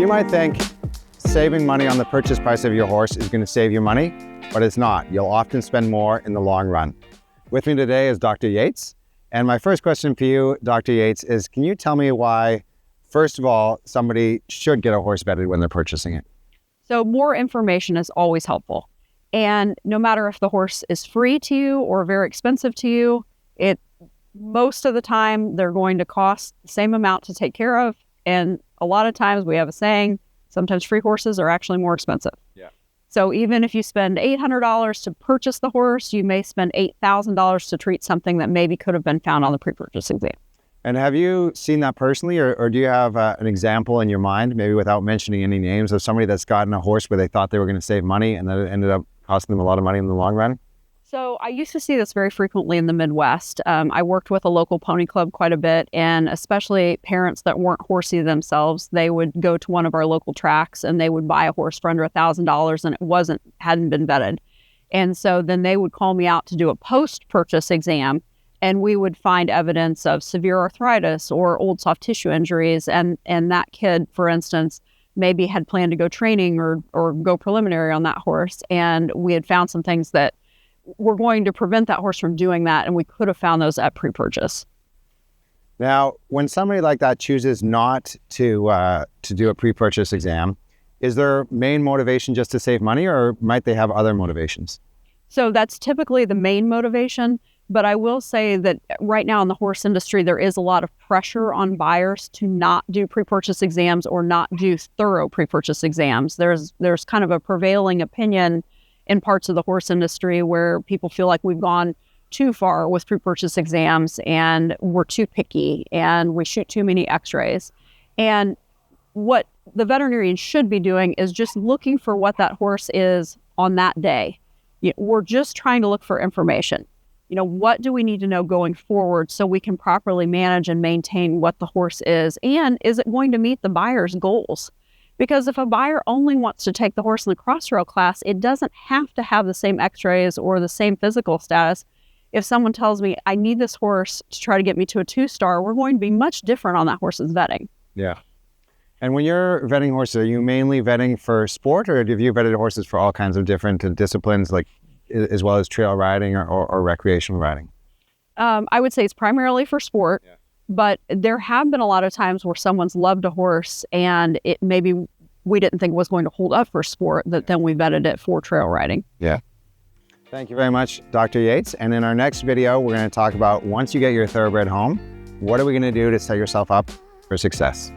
you might think saving money on the purchase price of your horse is going to save you money, but it's not. You'll often spend more in the long run. With me today is Dr. Yates. And my first question for you, Dr. Yates, is can you tell me why, first of all, somebody should get a horse vetted when they're purchasing it? So more information is always helpful. And no matter if the horse is free to you or very expensive to you, most of the time they're going to cost the same amount to take care of. And a lot of times we have a saying, sometimes free horses are actually more expensive. Yeah. So even if you spend $800 to purchase the horse, you may spend $8,000 to treat something that maybe could have been found on the pre-purchase exam. And have you seen that personally, or do you have an example in your mind, maybe without mentioning any names, of somebody that's gotten a horse where they thought they were going to save money and then it ended up costing them a lot of money in the long run? So I used to see this very frequently in the Midwest. I worked with a local pony club quite a bit, and especially parents that weren't horsey themselves, they would go to one of our local tracks and they would buy a horse for under $1,000 and it hadn't been vetted. And so then they would call me out to do a post-purchase exam, and we would find evidence of severe arthritis or old soft tissue injuries. And that kid, for instance, maybe had planned to go training or go preliminary on that horse. And we had found some things that were going to prevent that horse from doing that. And we could have found those at pre-purchase. Now, when somebody like that chooses not to do a pre-purchase exam, is their main motivation just to save money, or might they have other motivations? So that's typically the main motivation. But I will say that right now in the horse industry, there is a lot of pressure on buyers to not do pre-purchase exams or not do thorough pre-purchase exams. There's kind of a prevailing opinion in parts of the horse industry where people feel like we've gone too far with pre-purchase exams and we're too picky and we shoot too many x-rays. And what the veterinarian should be doing is just looking for what that horse is on that day. We're just trying to look for information. What do we need to know going forward so we can properly manage and maintain what the horse is? And is it going to meet the buyer's goals? Because if a buyer only wants to take the horse in the cross-trail class, it doesn't have to have the same x-rays or the same physical status. If someone tells me, I need this horse to try to get me to a 2-star, we're going to be much different on that horse's vetting. Yeah. And when you're vetting horses, are you mainly vetting for sport, or have you vetted horses for all kinds of different disciplines, like as well as trail riding or recreational riding? I would say it's primarily for sport, but there have been a lot of times where someone's loved a horse and it maybe we didn't think was going to hold up for sport, that then we vetted it for trail riding. Yeah. Thank you very much, Dr. Yates. And in our next video, we're going to talk about once you get your thoroughbred home, what are we going to do to set yourself up for success?